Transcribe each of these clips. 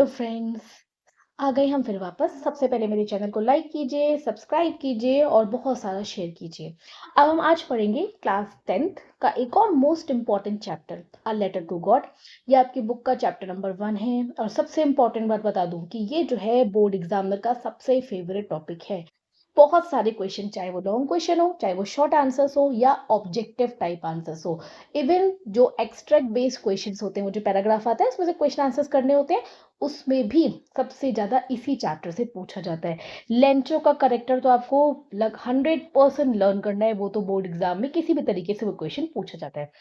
Friends, आ गए हम फिर वापस। सबसे पहले मेरे चैनल को लाइक कीजिए, सब्सक्राइब कीजिए और बहुत सारा शेयर कीजिए। अब हम आज पढ़ेंगे क्लास 10th का एक और most important chapter, a letter to God. ये आपकी बुक का चैप्टर नंबर 1 है। और सबसे इम्पॉर्टेंट बात बता दूं कि ये जो है बोर्ड एग्जामिनर का सबसे फेवरेट टॉपिक है। बहुत सारे क्वेश्चन, चाहे वो लॉन्ग क्वेश्चन हो, चाहे वो शॉर्ट आंसर्स हो या ऑब्जेक्टिव टाइप आंसर्स हो, इवन जो एक्सट्रैक्ट बेस्ड क्वेश्चंस होते हैं, वो जो पैराग्राफ आता है उसमें से क्वेश्चन आंसर्स करने होते हैं, उसमें भी सबसे ज्यादा इसी चैप्टर से पूछा जाता है। लेंचो का करेक्टर तो आपको 100% लर्न करना है, वो तो बोर्ड एग्जाम में किसी भी तरीके से वो क्वेश्चन पूछा जाता है।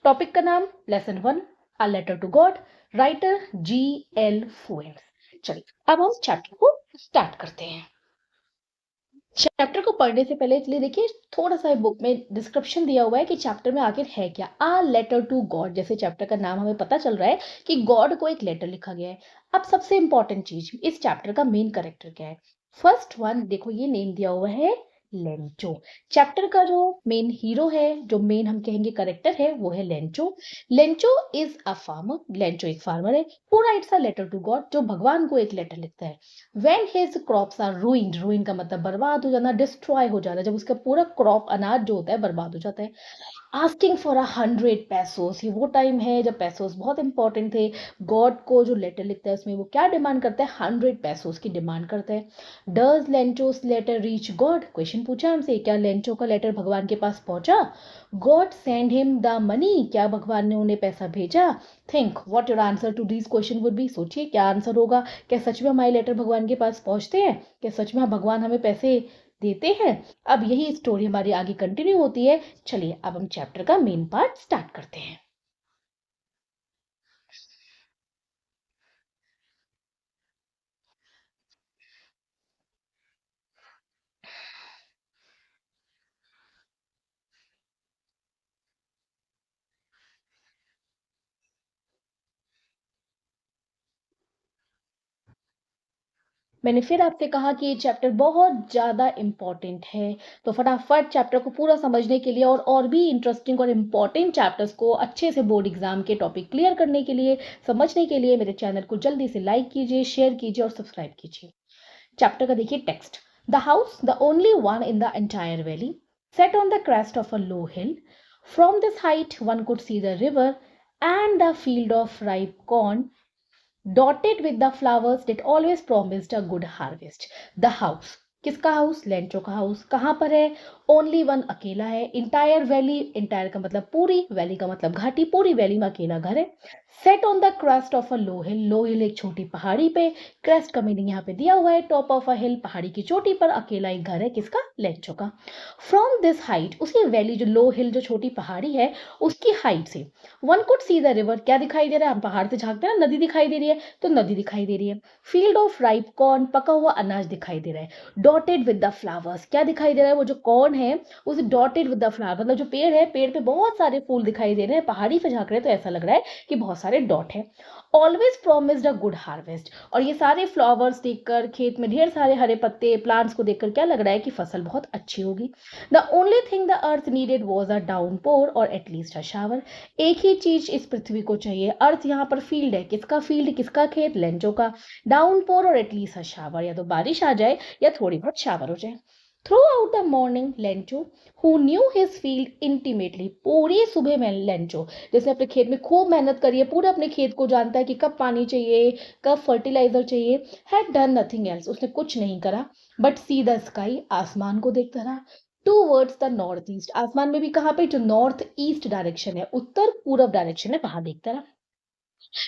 टॉपिक का नाम lesson 1, a letter to God, writer G.L. Fuentes. चलिए अब हम चैप्टर को स्टार्ट करते हैं। चैप्टर को पढ़ने से पहले इसलिए देखिए थोड़ा सा बुक में डिस्क्रिप्शन दिया हुआ है कि चैप्टर में आखिर है क्या। अ लेटर टू गॉड, जैसे चैप्टर का नाम हमें पता चल रहा है कि गॉड को एक लेटर लिखा गया है। अब सबसे इंपॉर्टेंट चीज, इस चैप्टर का मेन कैरेक्टर क्या है। फर्स्ट वन देखो, ये नेम दिया हुआ है लेंचो। चैप्टर का जो मेन हीरो है, जो मेन हम कहेंगे कैरेक्टर है, वो है Lencho. Lencho is a farmer. Lencho एक फार्मर है who writes a letter to God, जो भगवान को एक लेटर लिखता है। When his crops are ruined, ruin का मतलब बर्बाद हो जाना, डिस्ट्रॉय हो जाना, जब उसका पूरा क्रॉप अनाज जो होता है बर्बाद हो जाता है। आस्किंग फॉर 100 pesos, ये वो टाइम है जब पैसोस बहुत इंपॉर्टेंट थे। गॉड को जो लेटर लिखता है उसमें वो क्या डिमांड करता है, 100 pesos की डिमांड करता है। Does Lencho's letter reach God, question पूछा हमसे, क्या लेंचो का लेटर भगवान के पास पहुंचा। God send him the money, क्या भगवान ने उन्हें पैसा भेजा। Think what your answer to this question would be, सोचिए क्या आंसर होगा। क्या सच में हमारे लेटर भगवान के पास पहुंचते हैं, क्या सच में भगवान हमें पैसे देते हैं। अब यही स्टोरी हमारी आगे कंटिन्यू होती है। चलिए अब हम चैप्टर का मेन पार्ट स्टार्ट करते हैं। मैंने फिर आपसे कहा कि ये चैप्टर बहुत ज्यादा इंपॉर्टेंट है, तो फटाफट चैप्टर को पूरा समझने के लिए और भी इंटरेस्टिंग और इम्पॉर्टेंट चैप्टर्स को अच्छे से बोर्ड एग्जाम के टॉपिक क्लियर करने के लिए, समझने के लिए मेरे चैनल को जल्दी से लाइक कीजिए, शेयर कीजिए और सब्सक्राइब कीजिए। चैप्टर का देखिए text. The house, the only one in the entire valley, set on the crest of a low hill. From this height one could see the river and the field of ripe corn dotted with the flowers that always promised a good harvest. The house, किसका house, Lencho का house. कहाँ पर है, only one, अकेला है। Entire valley, entire का मतलब पूरी, वैली का मतलब घाटी, पूरी वैली में अकेला घर है। Set on the crest of a low hill, low hill एक छोटी पहाड़ी पे, क्रेस्ट का मीनिंग यहाँ पे दिया हुआ है, टॉप ऑफ अ हिल, पहाड़ी की चोटी पर अकेला एक घर है, किसका, लेंचो का। फ्रॉम दिस हाइट, उसी वैली जो लो हिल जो छोटी पहाड़ी है उसकी हाइट से, one could see the river, क्या दिखाई दे रहा है, हम पहाड़ से झांकते हैं ना, नदी दिखाई दे रही है, तो नदी दिखाई दे रही है। फील्ड ऑफ राइप कॉर्न, पका हुआ अनाज दिखाई दे रहा है। डॉटेड विद द फ्लावर्स, क्या दिखाई दे रहा है, वो जो कॉर्न है उसे डॉटेड विद द फ्लावर, मतलब जो पेड़ है, पेड़ पे बहुत सारे फूल दिखाई दे रहे हैं, पहाड़ी पे झांक रहे हैं तो ऐसा लग रहा है कि बहुत सारे डॉट है। Always promised a good harvest, और ये सारे फ्लावर्स देखकर, खेत में ढेर सारे हरे पत्ते, प्लांट्स को देखकर क्या लग रहा है कि फसल बहुत अच्छी होगी। The only thing the earth needed was a downpour और एटलीस्ट अ शावर, एक ही चीज इस पृथ्वी को चाहिए। अर्थ यहाँ पर फील्ड है, किसका फील्ड, किसका खेत, लेंचो का। डाउनपोर और एटलीस्ट अ शावर, या तो बारिश आ जाए या थोड़ी बहुत शावर हो जाए। Through out the morning Lencho who knew his field intimately, पूरी सुबह में लेंचो, जैसे अपने खेत में खूब मेहनत करी है, पूरे अपने खेत को जानता है कि कब पानी चाहिए, कब फर्टिलाइजर चाहिए, हैड डन नथिंग एल्स, उसने कुछ नहीं करा, बट सी द स्काई, आसमान को देखता रहा। टूवर्ड्स द नॉर्थ ईस्ट, आसमान में भी कहाँ पे, जो नॉर्थ ईस्ट डायरेक्शन है, उत्तर पूरब डायरेक्शन है, वहां देखता रहा।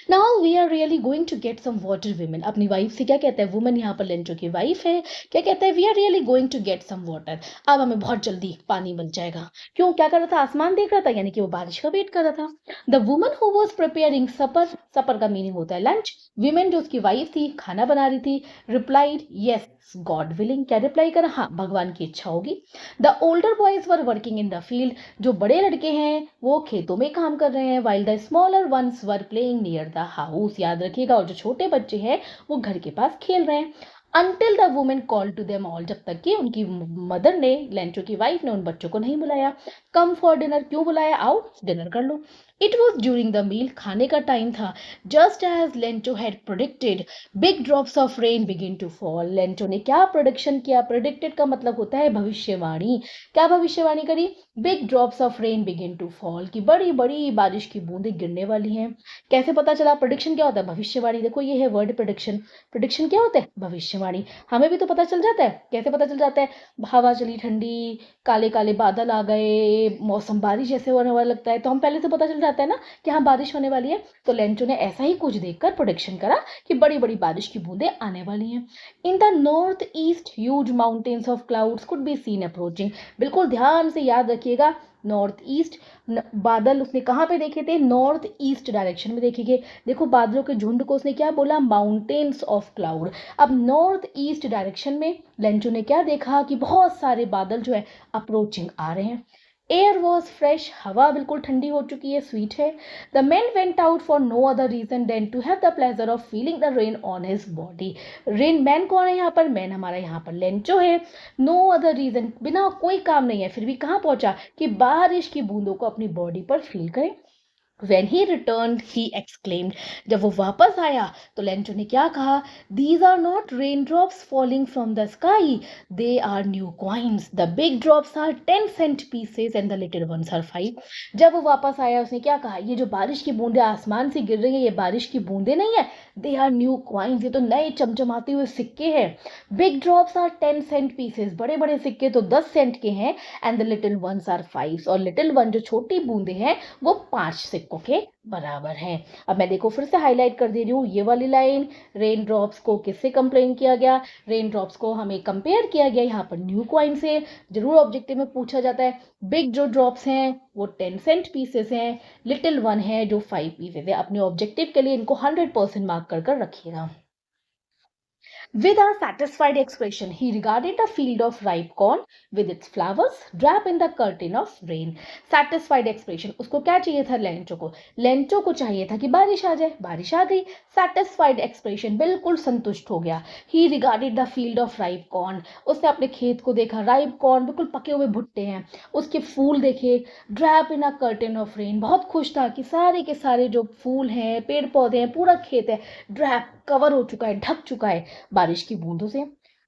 Now we are really going to get some water women, अपनी वाइफ से क्या कहता है, वुमन यहाँ पर लेंचो की वाइफ है, क्या कहता है, we are really going to get some water, अब हमें बहुत जल्दी पानी मिल जाएगा। क्यों, क्या कर रहा था, आसमान देख रहा था, यानी कि वो बारिश का वेट कर रहा था। The woman who was preparing supper, supper का मीनिंग होता है लंच, विमेन जो उसकी वाइफ थी, खाना बना रही थी, रिप्लाइड यस गॉड विलिंग, क्या रिप्लाई करा, हाँ भगवान की इच्छा होगी। The older boys were working in the field, जो बड़े लड़के हैं वो खेतों में काम कर रहे हैं, while the smaller ones were playing near the house, याद रखिएगा, और जो छोटे बच्चे हैं वो घर के पास खेल रहे हैं। Until the women call to them all, जब तक कि उनकी मदर ने, लेंचो की वाइफ ने, उन बच्चों को नहीं बुलाया। कम फॉर डिनर, क्यों बुलाया, आओ डिनर कर लो। It was during the meal, खाने का टाइम था. Just as Lento had predicted, big drops of rain began to fall. Lento ने क्या prediction किया? Predicted का मतलब होता है भविष्यवाणी. क्या भविष्यवाणी करी? Big drops of rain began to fall, कि बड़ी बड़ी बारिश की बूंदें गिरने वाली हैं. कैसे पता चला? Prediction क्या होता है? भविष्यवाणी. देखो ये है word prediction. Prediction क्या होता है? भविष्यवाणी. हमें भी तो पता चल जाता है. कैसे पता चल जाता है? हवा चली ठंडी, काले काले बादल आ गए, मौसम बारिश जैसे होने वाला लगता है, तो हम पहले से पता चल जाता है ना कि हाँ बारिश होने वाली है. तो लेंचो ने ऐसा ही कुछ देखकर प्रोडिक्शन करा कि बड़ी बड़ी बारिश की बूंदें आने वाली हैं. In the north east huge mountains of clouds could be seen approaching. बिल्कुल ध्यान से याद रखिएगा, नॉर्थ ईस्ट, बादल उसने कहाँ पे देखे थे? नॉर्थ ईस्ट डायरेक्शन में देखेंगे. देखो बादलों के झुंड को उसने क्या बोला? Mountains of cloud. अब नॉर्थ ईस्ट डायरेक्शन में लेंचो ने क्या देखा कि बहुत सारे बादल जो है अप्रोचिंग आ रहे हैं. एयर वॉज फ्रेश, हवा बिल्कुल ठंडी हो चुकी है, स्वीट है. The man went out for no other reason than to have the pleasure of feeling the rain on his body. Rain man कौन है यहाँ पर? मैन हमारा यहाँ पर लेंचो है. नो अदर रीजन, बिना कोई काम नहीं है, फिर भी कहाँ पहुंचा? कि बारिश की बूंदों को अपनी बॉडी पर फील करें. When he returned, he exclaimed, जब वो वापस आया तो लेंचो ने क्या कहा? These are not raindrops falling from the sky, they are new coins. The big drops are 10 cent pieces and the little ones are 5. जब वो वापस आया उसने क्या कहा? ये जो बारिश की बूंदें आसमान से गिर रही है, ये बारिश की बूंदें नहीं है, they are new coins, ये तो नए चमचमाते हुए सिक्के हैं. Big drops are 10 cent pieces, बड़े बड़े सिक्के तो 10 सेंट के हैं, and the little ones are 5, और little one जो छोटी बूंदें हैं वो 5 सिक्कों के बराबर है. अब मैं देखो फिर से हाईलाइट कर दे रही हूँ ये वाली लाइन. रेन ड्रॉप्स को किससे कंपेयर किया गया? रेन ड्रॉप्स को हमें कंपेयर किया गया यहाँ पर न्यू कॉइन से. जरूर ऑब्जेक्टिव में पूछा जाता है. बिग जो ड्रॉप्स हैं वो 10 सेंट पीसेस हैं, लिटिल वन है जो 5 पीसेस है. अपने ऑब्जेक्टिव के लिए इनको 100% मार्क कर रखिएगा. With a satisfied expression, he regarded the field of ripe corn with its flowers draped in the curtain of rain. Satisfied expression, उसको क्या चाहिए था लेंचो को? लेंचो को चाहिए था कि बारिश आ जाए, बारिश आ गई. Satisfied expression, बिल्कुल संतुष्ट हो गया. He regarded the field of ripe corn, उसने अपने खेत को देखा. ripe corn बिल्कुल पके हुए भुट्टे हैं, उसके फूल देखे. Draped in a curtain of rain, बहुत खुश था कि सारे के सारे जो फूल हैं, पेड़ पौधे हैं, पूरा खेत है ड्रैप कवर हो चुका है, ढक चुका है बारिश की बूंदों से.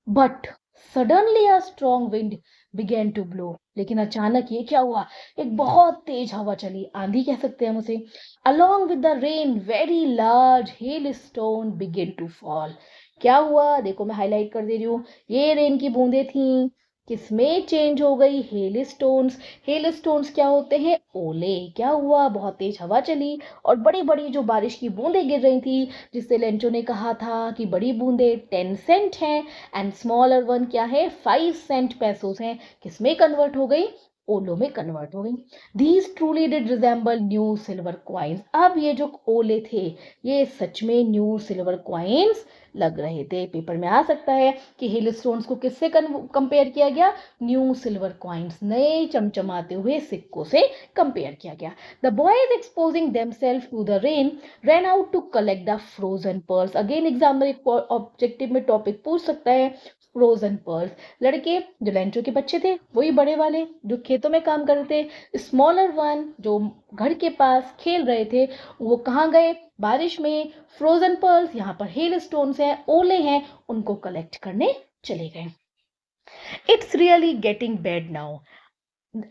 But suddenly a strong wind began to blow, लेकिन अचानक ये क्या हुआ? एक बहुत तेज हवा चली, आंधी कह सकते हैं हम उसे. Along with the rain very large hail stone began to fall. क्या हुआ? देखो मैं हाईलाइट कर दे रही हूँ. ये रेन की बूंदें थी, किसमें चेंज हो गई? Hail stones. हेल स्टोन्स क्या होते हैं? ओले. क्या हुआ? बहुत तेज हवा चली और बड़ी बड़ी जो बारिश की बूंदें गिर रही थी, जिससे लेंचो ने कहा था कि बड़ी बूंदें 10 सेंट हैं एंड स्मॉलर वन क्या है? 5 सेंट पैसोस हैं. किसमें कन्वर्ट हो गई? ओलो में कन्वर्ट हो गई. These truly did resemble new silver coins. अब ये जो ओले थे ये सच में न्यू सिल्वर क्वाइंस लग रहे थे. पेपर में आ सकता है कि हिल स्टोन्स को किससे कंपेयर किया गया? न्यू सिल्वर क्वाइंस, नए चमचमाते हुए सिक्कों से कंपेयर किया गया. The boys exposing themselves to the rain ran out to collect the frozen pearls. Again exam में एक ऑब्जेक्टिव में टॉपिक पूछ सकता है फ्रोजन पर्ल्स. लड़के जो लेंचो के बच्चे थे वही बड़े वाले जो खेतों में काम कर रहे थे. स्मॉलर वन जो घर के पास खेल रहे थे वो कहाँ गए? बारिश में. फ्रोजन पर्ल्स यहाँ पर हेल स्टोन्स हैं, ओले हैं, उनको कलेक्ट करने चले गए. It's really getting bad now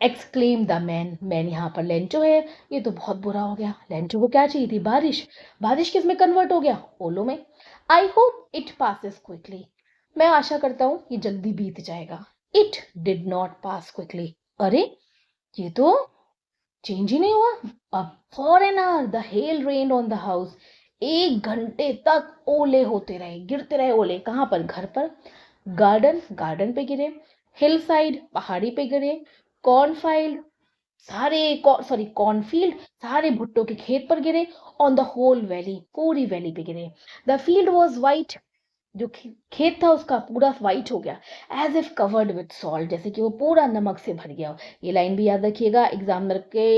exclaim the man. Man यहाँ पर लेंचो है. ये तो बहुत बुरा हो गया. लेंचो को क्या चाहिए थी? बारिश. बारिश किस में कन्वर्ट हो गया? ओलो में. I hope it passes quickly. मैं आशा करता हूँ ये जल्दी बीत जाएगा. It did not pass quickly. अरे ये तो चेंज ही नहीं हुआ. अब for an hour the hell rain on the house. 1 घंटे तक ओले होते रहे, गिरते रहे ओले. कहाँ पर? घर पर. गार्डन, गार्डन पे गिरे. हिल साइड, पहाड़ी पे गिरे. कॉर्नफील्ड, कॉर्नफील्ड, सारे भुट्टो के खेत पर गिरे. ऑन द होल वैली, पूरी वैली पे गिरे. द फील्ड वॉज वाइट, जो खेत था उसका पूरा वाइट हो गया. As if covered with salt, जैसे कि वो पूरा नमक से भर गया हो. ये लाइन भी याद रखिएगा. एग्जामिनर के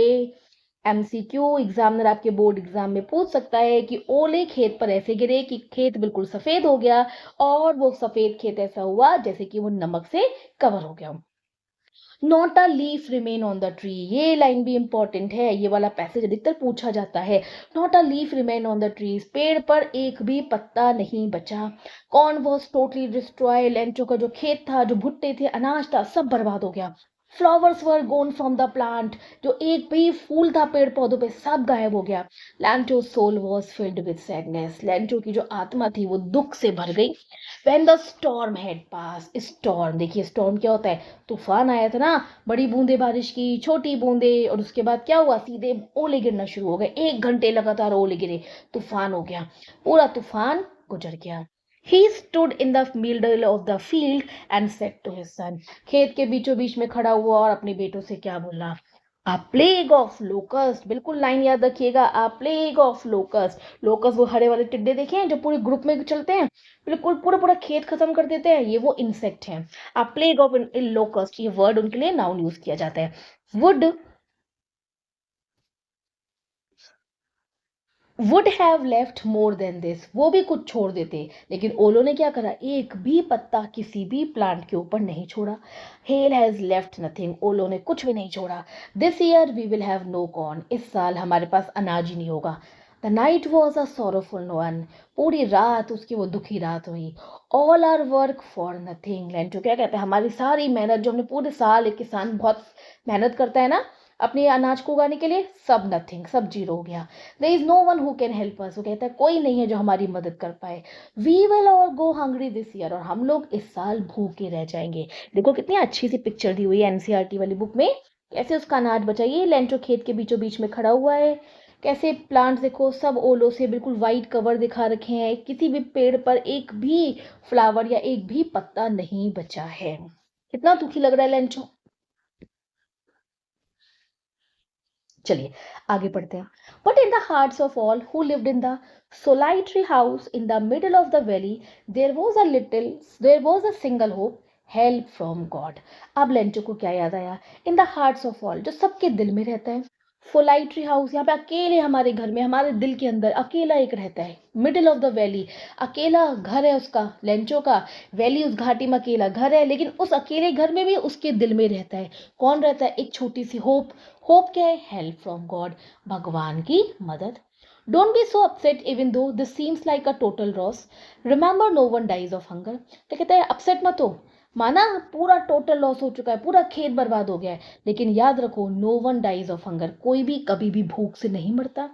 एमसीक्यू, एग्जामिनर आपके बोर्ड एग्जाम में पूछ सकता है कि ओले खेत पर ऐसे गिरे कि खेत बिल्कुल सफेद हो गया, और वो सफेद खेत ऐसा हुआ जैसे कि वो नमक से कवर हो गया. Not a leaf remain on the tree, ये लाइन भी इंपॉर्टेंट है, ये वाला पैसेज अधिकतर पूछा जाता है। Not a leaf remain on the trees, पेड़ पर एक भी पत्ता नहीं बचा। Corn was totally destroy, Lencho का जो खेत था, जो भुट्टे थे, अनाज था, सब बर्बाद हो गया। Flowers were gone from the plant, जो एक भी फूल था पेड़ पौधों पे सब गायब हो गया। Lencho soul was filled with sadness, Lencho की जो आत्मा थी वो दुख से भर गई। When the storm had pass, storm देखिए स्टॉर्म क्या होता है, तूफान आया था ना, बड़ी बूंदे बारिश की, छोटी बूंदे, और उसके बाद क्या हुआ, सीधे ओले गिरना शुरू हो गए, 1 घंटे लगातार ओले गिरे, तूफान हो गया, पूरा तूफान गुजर गया। He stood in the middle of the field and said to his son, खेत के बीचों बीच में खड़ा हुआ और अपने बेटों से क्या बोला, आ प्लेग ऑफ लोकस्ट, बिल्कुल लाइन याद रखिएगा, आ प्लेग ऑफ लोकस्ट। लोकस्ट वो हरे वाले टिड्डे देखे हैं जो पूरे ग्रुप में चलते हैं, बिल्कुल पूरा पूरा खेत खत्म कर देते हैं, ये वो इंसेक्ट हैं। आ प्लेग ऑफ लोकस्ट, ये वर्ड उनके लिए नाउन यूज किया जाता है। Would would have left more than this, वो भी कुछ छोड़ देते, लेकिन ओलो ने क्या करा, एक भी पत्ता किसी भी प्लांट के ऊपर नहीं छोड़ा। हेल हैज लेफ्ट नथिंग, ओलो ने कुछ भी नहीं छोड़ा। This year we will have no corn, इस साल हमारे पास अनाज ही नहीं होगा। The night was a sorrowful one, पूरी रात उसकी वो दुखी रात हुई। All our work for nothing, Lencho क्या कहते हैं, हमारी सारी मेहनत जो हमने पूरे साल, एक किसान बहुत मेहनत करता है ना अपने अनाज को उगाने के लिए, सब नथिंग, सब जीरो हो गया। There is no one who can help us, वो कहता है कोई नहीं है जो हमारी मदद कर पाए। We will all go hungry this year, और हम लोग इस साल भूखे रह जाएंगे। देखो कितनी अच्छी सी पिक्चर दी हुई है एनसीईआरटी वाली बुक में, कैसे उसका अनाज बचा, ये लेंटो खेत के बीचों बीच में खड़ा हुआ है, कैसे प्लांट्स देखो सब ओलों से बिल्कुल वाइट कवर दिखा रखे हैं, किसी भी पेड़ पर एक भी फ्लावर या एक भी पत्ता नहीं बचा है। कितना दुखी लग रहा है लेंचो। चलिए आगे पढ़ते हैं। But in the hearts of all who lived in the solitary house in the middle of the valley there was a single hope, help from God. अब लेंचो को क्या याद आया, in the hearts of all, जो सबके दिल में रहता है। सोलाइटरी हाउस, यहाँ पे अकेले हमारे घर में, हमारे दिल के अंदर अकेला एक रहता है। मिडिल ऑफ द वैली, अकेला घर है उसका, लेंचो का। वैली उस घाटी में अकेला घर है, लेकिन उस अकेले घर में भी उसके दिल में रहता है, कौन रहता है, एक छोटी सी होप। होप क्या है, हेल्प फ्रॉम गॉड, भगवान की मदद। Don't be so upset even though this seems like a total loss, remember no one dies of hunger. तो कहता है अपसेट मत हो, माना पूरा टोटल लॉस हो चुका है, पूरा खेत बर्बाद हो गया है, लेकिन याद रखो no one dies of hunger, कोई भी कभी भी भूख से नहीं मरता।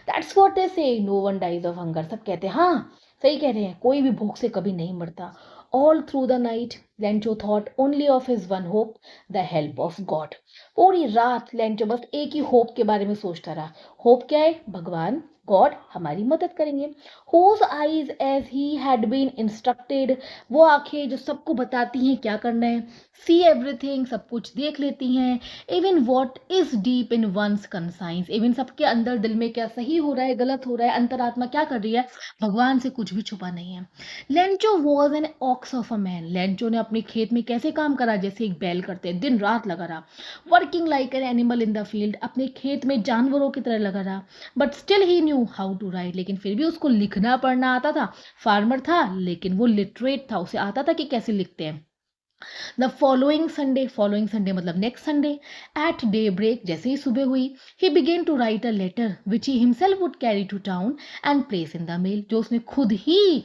That's what they say, no one dies of hunger, सब कहते हैं हाँ सही कह रहे हैं, कोई भी भूख से कभी नहीं मरता। All through the night Lencho thought only of his one hope, the help of God. पूरी रात लेंचो बस एक ही होप के बारे में सोचता रहा। होप क्या है, भगवान, गॉड हमारी मदद करेंगे। Whose eyes as he had been instructed, वो आंखें जो सबको बताती हैं क्या करना है। सी एवरीथिंग, सब कुछ देख लेती हैं। Even what is deep in one's conscience, even सबके अंदर दिल में क्या सही हो रहा है, गलत हो रहा है, अंतरात्मा क्या कर रही है, भगवान से कुछ भी छुपा नहीं है। Lencho was an ox of a man, Lencho ने अपने खेत में कैसे काम करा, जैसे एक बैल करते हैं, दिन रात लगा रहा। Working like an animal in the field, अपने खेत में जानवरों की तरह लगा रहा। But still he knew how to write, लेकिन फिर भी उसको लिखना पढ़ना आता था। फार्मर था लेकिन वो लिटरेट था, उसे आता था कि कैसे लिखते हैं। द फॉलोइंग संडे मतलब next Sunday, at day break, जैसे ही सुबह हुई, he began to write a letter which he himself would carry to town and place in the mail, जो उसने खुद ही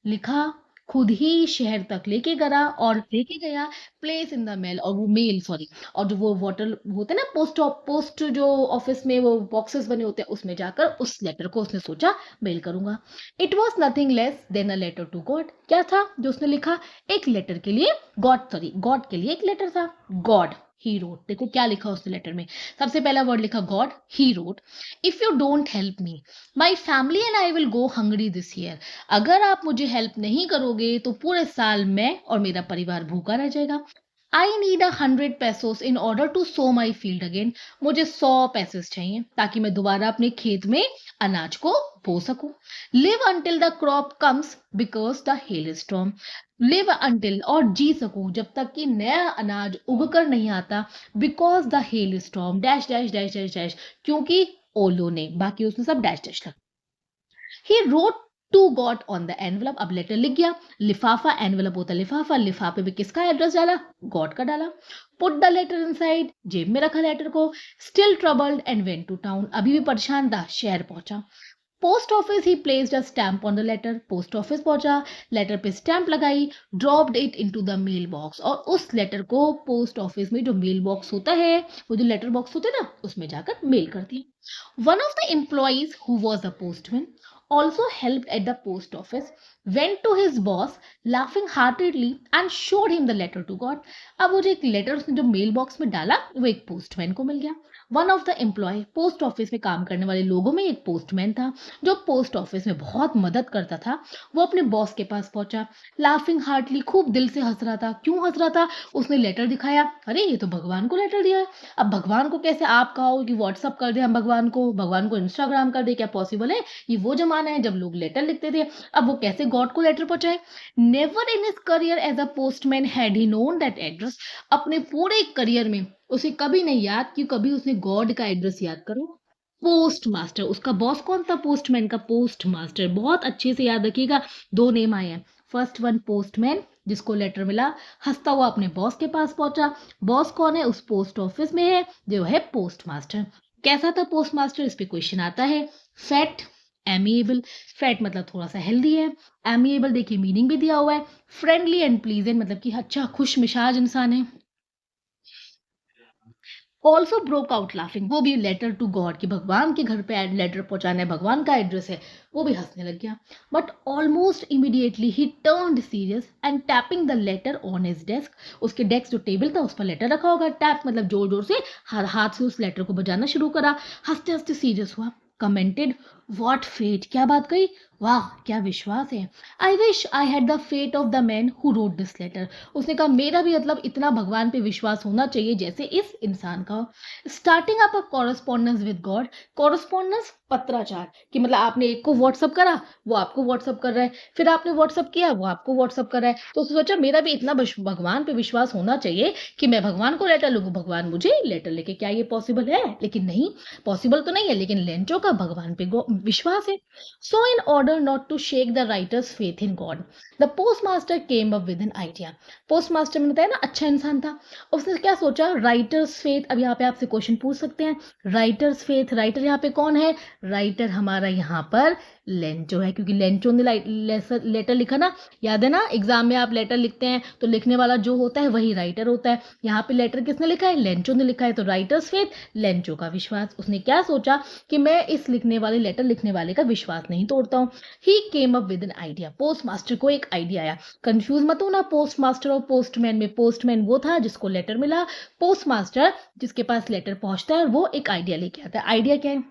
लिखा, खुद ही शहर तक लेके गया और लेके गया, प्लेस इन द मेल, और वो मेल सॉरी, और जो वो वाटर होते हैं ना, पोस्ट जो ऑफिस में वो बॉक्सेस बने होते हैं, उसमें जाकर उस लेटर को उसने सोचा मेल करूंगा। It was nothing less than a letter to God, क्या था जो उसने लिखा, एक लेटर के लिए, गॉड के लिए एक लेटर था। गॉड, ही रोट, देखो क्या लिखा उसने लेटर में, सबसे पहला वर्ड लिखा God, he wrote, if you don't help me my family and I will go hungry this year, अगर आप मुझे हेल्प नहीं करोगे तो पूरे साल मैं और मेरा परिवार भूखा रह जाएगा। I need 100 pesos in order to sow my field again, मुझे 100 पैसे चाहिए ताकि मैं दोबारा अपने खेत में अनाज को बो सकूं। Live until the crop comes because the hail storm, live until और जी सकूं जब तक कि नया अनाज उग कर नहीं आता, because the hail storm dash dash dash dash dash, क्योंकि ओलो ने, बाकी उसमें सब डैश डैश लगा। He wrote to God on the envelope. अब लेटर लिख गया, लिफाफा, एनवलप होता है लिफाफा, लिफाफे पे किसका एड्रेस डाला, गॉड का डाला। पुट द लेटर इनसाइड, जेब में रखा लेटर को। Still troubled and went to town, अभी भी परेशान था, शहर पहुंचा। Post office he placed a stamp on the letter, post office पहुंचा, लेटर पे स्टैम्प लगाई, dropped it into the mail box, और उस लेटर को पोस्ट ऑफिस में जो मेल बॉक्स होता है, वो जो लेटर बॉक्स होते हैं ना, उसमें जाकर मेल कर दिया। One of the employees who was the postman also helped at the post office, went to his boss laughing heartedly and showed him the letter to God। अब वो जो एक लेटर उसने जो मेल बॉक्स में डाला, वो एक पोस्टमैन को मिल गया। One of the employ, post office में काम करने वाले लोगों में एक पोस्टमैन था जो पोस्ट ऑफिस में बहुत मदद करता था। वो अपने बॉस के पास पहुंचा, लाफिंग हार्टली, खूब दिल से हंस रहा था। क्यों हंस रहा था, उसने लेटर दिखाया, अरे ये तो भगवान को लेटर दिया है। अब भगवान को कैसे आप कहो कि व्हाट्सअप कर दे हम भगवान को इंस्टाग्राम कर दे, क्या पॉसिबल है? ये वो जमाना है जब लोग लेटर लिखते थे, अब वो कैसे गॉड को लेटर पहुंचाए? Never in his career as a postman had he known that address. अपने पूरे करियर में उसे कभी नहीं याद कि कभी उसने गॉड का एड्रेस याद करो। पोस्ट मास्टर, उसका बॉस कौन था? पोस्टमैन का पोस्ट मास्टर। बहुत अच्छे से याद रखिएगा, दो नेम आए हैं। फर्स्ट वन पोस्टमैन, जिसको लेटर मिला, हंसता हुआ अपने बॉस के पास पहुंचा। बॉस कौन है? उस पोस्ट ऑफिस में है जो है पोस्ट मास्टर। कैसा था पोस्ट मास्टर? इस पे क्वेश्चन आता है। फैट, एमिएबल, फैट मतलब थोड़ा सा हेल्दी है, एमिएबल देखिए मीनिंग भी दिया हुआ है, फ्रेंडली एंड प्लीजेंट मतलब कि अच्छा खुश मिजाज इंसान है। ऑल्सो ब्रोक आउट लाफिंग, वो भी लेटर टू गॉड कि भगवान के घर पे लेटर पहुंचाना है, भगवान का एड्रेस है, वो भी हंसने लग गया। But almost immediately he turned serious and tapping the later on his desk. उसके डेस्क जो टेबल था उस पर लेटर रखा होगा, टैप मतलब जोर जोर से हाथ से उस लेटर को बजाना शुरू करा। हंसते हंसते सीरियस हुआ। कमेंटेड, व्हाट फेट, क्या बात कही, वाह क्या विश्वास है। I wish I had the faith of the man who wrote this letter. उसने कहा मेरा भी मतलब इतना भगवान पे विश्वास होना चाहिए जैसे इस इंसान का। Starting up a correspondence with God, correspondence पत्राचार, कि मतलब आपने एक को व्हाट्सअप करा, वो आपको व्हाट्सअप कर रहा है, फिर आपने व्हाट्सअप किया, वो आपको व्हाट्सअप कर रहा है, तो उसने सोचा मेरा भी इतना भगवान पे विश्वास होना चाहिए कि मैं भगवान को लेटर लिखूं, भगवान मुझे लेटर लिखे। क्या ये पॉसिबल है? लेकिन नहीं, पॉसिबल तो नहीं है, लेकिन लेंचो का भगवान पे विश्वास है। So in order not to shake the writer's faith in God, the post master came up with an idea. Post master में बताया ना अच्छा इंसान था, उसने क्या सोचा, राइटर्स फेथ। अब यहाँ पे आपसे क्वेश्चन पूछ सकते हैं, राइटर्स फेथ, राइटर यहाँ पे कौन है? राइटर हमारा यहाँ पर लेंचो है, क्योंकि लेंचो ने लेटर लिखा ना, याद है ना, एग्जाम में आप लेटर लिखते हैं तो लिखने वाला जो होता है वही राइटर होता है। यहाँ पे लेटर किसने लिखा है? लेंचो ने लिखा है, तो राइटर्स फेथ, लेंचो का विश्वास। उसने क्या सोचा कि मैं इस लिखने वाले लेटर लिखने वाले का विश्वास नहीं तोड़ता हूँ। He came up with an idea, post master को एक आइडिया आया। कंफ्यूज मत हो ना पोस्ट मास्टर और पोस्टमैन में, पोस्टमैन वो था जिसको लेटर मिला, पोस्ट मास्टर जिसके पास लेटर पहुंचता है और वो एक आइडिया लेके आता है। आइडिया क्या है?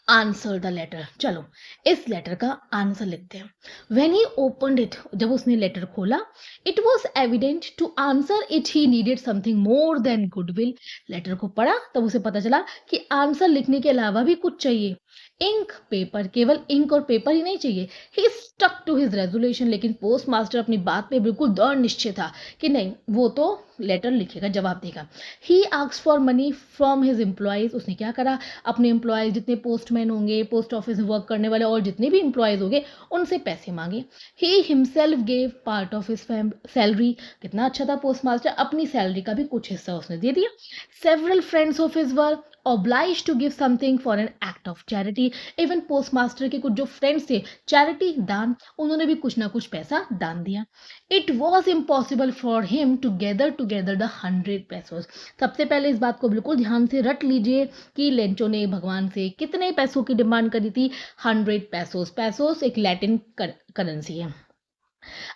Answer the letter. चलो इस लेटर का आंसर लिखते हैं। वेन ही ओपनड इट, जब उसने लेटर खोला, it was evident to answer it he needed something more than goodwill. Letter को पढ़ा तब उसे पता चला कि आंसर लिखने के अलावा भी कुछ चाहिए। इंक, पेपर, केवल इंक और पेपर ही नहीं चाहिए। ही स्टक टू हिज रेजोल्यूशन, लेकिन पोस्ट मास्टर अपनी बात पे बिल्कुल दृढ़ निश्चय था कि नहीं, वो तो लेटर लिखेगा, जवाब देगा। He asked for money from his employees, उसने क्या करा, अपने एम्प्लॉयज जितने पोस्टमैन होंगे, पोस्ट ऑफिस में वर्क करने वाले और जितने भी एम्प्लॉयज होंगे, उनसे पैसे मांगे। He himself gave part of his salary, कितना अच्छा था पोस्ट मास्टर, अपनी सैलरी का भी कुछ हिस्सा उसने दे दिया। Several friends of his were obliged to give something for an act of charity। Even post master के कुछ जो फ्रेंड्स थे, चैरिटी दान, उन्होंने भी कुछ ना कुछ पैसा दान दिया। It was impossible for him to gather together the 100 pesos। सबसे पहले इस बात को बिल्कुल ध्यान से रट लीजिए कि लेंचो ने भगवान से कितने पैसों की डिमांड करी थी? 100 pesos। पैसोस एक लैटिन करेंसी है।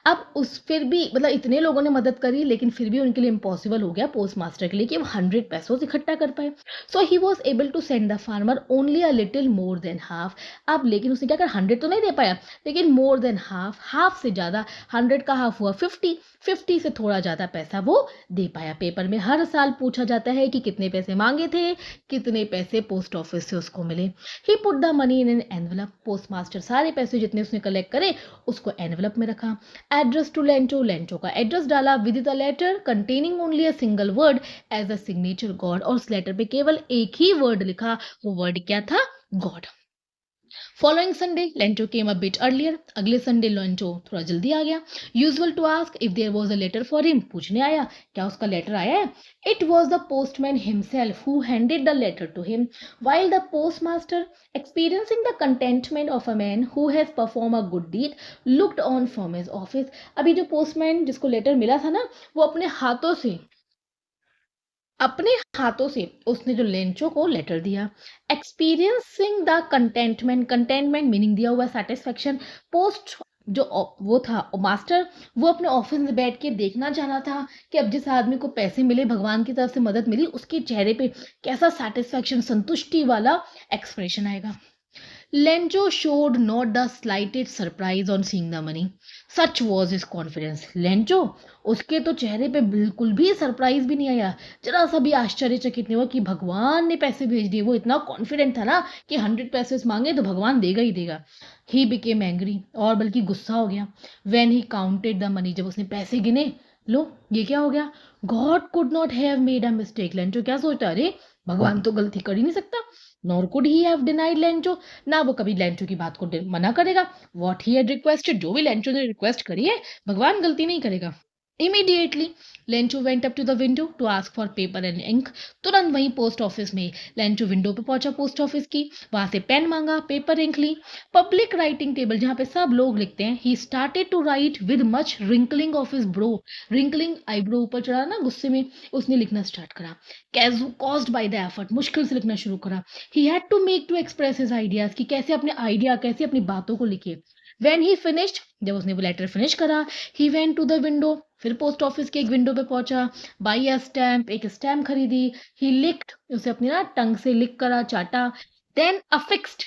अब उस फिर भी मतलब इतने लोगों ने मदद करी, लेकिन फिर भी उनके लिए इम्पॉसिबल हो गया पोस्ट मास्टर के लिए कि वो 100 pesos इकट्ठा कर पाए। So he was able to send the farmer only a little more than half. अब लेकिन उसने क्या कर, 100 तो नहीं दे पाया, लेकिन मोर देन हाफ, हाफ से ज़्यादा, 100 का हाफ हुआ 50, 50 से थोड़ा ज़्यादा पैसा वो दे पाया। पेपर में हर साल पूछा जाता है कि कितने पैसे मांगे थे, कितने पैसे पोस्ट ऑफिस से उसको मिले। He put the money in an envelope, post master सारे पैसे जितने उसने कलेक्ट करे उसको एनवलप में रखा। एड्रेस टू लेंचो, लेंचो का एड्रेस डाला with the letter containing only a single word as a signature God, और उस लेटर पे केवल एक ही वर्ड लिखा, वो वर्ड क्या था? God. Following Sunday Lencho came a bit earlier, अगले संडे लेंचो थोड़ा जल्दी आ गया. Usual to ask if there was a letter for him, पूछने आया क्या उसका लेटर आया है. It was the postman himself who handed the letter to him, while the postmaster, experiencing the contentment of a man who has performed a good deed, looked on from his office. अभी जो postman जिसको letter मिला था ना, वो अपने हाथों से उसने जो लेंचो को लेटर दिया. एक्सपीरियंसिंग द कंटेंटमेंट मीनिंग दिया हुआ सेटिस्फेक्शन. पोस्ट जो वो था मास्टर, वो अपने ऑफिस में बैठ के देखना चाह रहा था कि अब जिस आदमी को पैसे मिले, भगवान की तरफ से मदद मिली, उसके चेहरे पे कैसा सेटिस्फेक्शन, संतुष्टि वाला एक्सप्रेशन आएगा. Lencho showed not the slightest surprise on seeing the money. Such was his confidence. Lencho, उसके तो चेहरे पे बिल्कुल भी सरप्राइज भी नहीं आया, जरा सा भी आश्चर्यचकित नहीं हुआ कि भगवान ने पैसे भेज दिए. वो इतना कॉन्फिडेंट था ना कि 100 पैसे मांगे तो भगवान देगा ही देगा. ही बिकेम एंग्री, और बल्कि गुस्सा हो गया. When he counted the money, जब उसने पैसे गिने, लो ये क्या हो गया. God could not have made a mistake. Lencho क्या सोचता, अरे भगवान तो गलती कर ही नहीं सकता. Nor could he have denied Lencho, ना वो कभी लेंचो की बात को मना करेगा. व्हाट ही हैड रिक्वेस्टेड, जो भी लेंचो ने रिक्वेस्ट करी है, भगवान गलती नहीं करेगा. Immediately, Lencho went up to the window to ask for paper and ink. तुरंत वहीं पोस्ट ऑफिस में लेंचो विंडो पे पहुंचा पोस्ट ऑफिस की, वहां से पेन मांगा, पेपर इंक ली. पब्लिक राइटिंग टेबल जहां पे सब लोग लिखते हैं. He started to write with much wrinkling of his brow. Wrinkling eyebrow ऊपर चढ़ा ना गुस्से में, उसने लिखना स्टार्ट करा. कॉज्ड बाय द एफर्ट, मुश्किल से लिखना शुरू करा. He had to make to express his ideas, कि कैसे अपने आइडिया, कैसे अपनी बातों को लिखे. When he finished, जब उसने वो लेटर फिनिश करा, he went to the window, फिर पोस्ट ऑफिस के एक विंडो पे पहुंचा. बाई अ स्टैम्प, एक स्टैम्प खरीदी. ही लिक्ड, उसे अपनी ना टंग से लिख करा, चाटा. Then affixed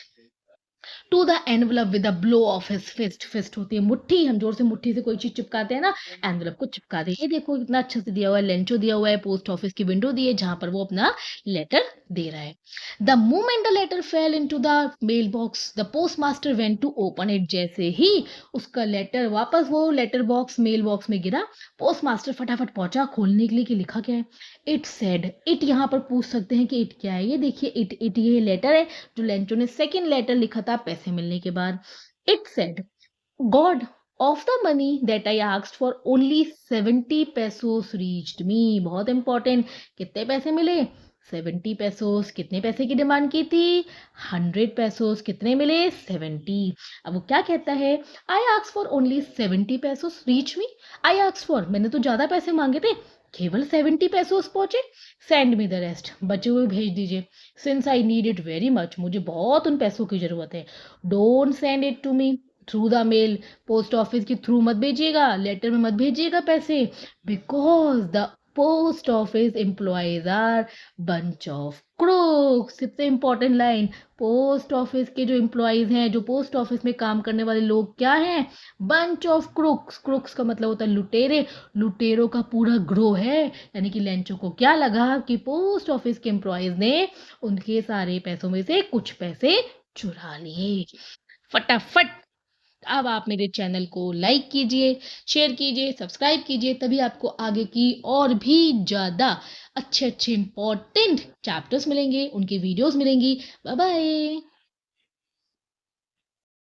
to the envelope with a blow of his fist. Fist होती है मुट्ठी, हम जोर से मुट्ठी से कोई चीज चिपकाते हैं ना, एनवलप को चिपका दे. ये देखो कितना अच्छा से दिया हुआ है, लेंचो दिया हुआ है, पोस्ट ऑफिस की विंडो दी है जहां पर वो अपना लेटर दे रहा है. The moment the letter fell into the mail box, the post master went to open it. जैसे ही उसका लेटर वापस वो लेटर बॉक्स मेल बॉक्स में गिरा, पोस्ट मास्टर फटाफट पहुंचा खोलने के लिए कि लिखा क्या है. इट सेड, इट यहाँ पर पूछ सकते हैं कि इट क्या है. ये देखिए, इट ये लेटर है जो लेंचो ने सेकंड लेटर लिखा था पैसे मिलने के बाद. It said, God of the money that I asked for only 70 pesos reached me. बहुत इंपॉर्टेंट. कितने पैसे मिले? 70 pesos. कितने पैसे की डिमांड की थी? 100 pesos. कितने मिले? 70. अब वो क्या कहता है, I ask for only 70 pesos reach me. I ask for, मैंने तो ज्यादा पैसे मांगे थे, केवल 70 pesos पहुंचे. सेंड मी द रेस्ट, बचे हुए भेज दीजिए. Since I need it very much, मुझे बहुत उन पैसों की जरूरत है. Don't send it to me through the mail, post office के थ्रू मत भेजिएगा, लेटर में मत भेजिएगा पैसे. Because the post office employees are bunch of crooks. सबसे इंपॉर्टेंट लाइन, पोस्ट ऑफिस के जो एम्प्लॉयज हैं, जो पोस्ट ऑफिस में काम करने वाले लोग क्या हैं? Bunch of crooks. क्रूक्स का मतलब होता है लुटेरे. लुटेरों का पूरा ग्रोह है. यानी कि लेंचो को क्या लगा कि पोस्ट ऑफिस के एम्प्लॉयज ने उनके सारे पैसों में से कुछ पैसे चुरा लिए. फटाफट अब आप मेरे चैनल को लाइक कीजिए, शेयर कीजिए, सब्सक्राइब कीजिए, तभी आपको आगे की और भी ज़्यादा अच्छे अच्छे इंपॉर्टेंट चैप्टर्स मिलेंगे, उनकी वीडियोस मिलेंगी. Bye bye.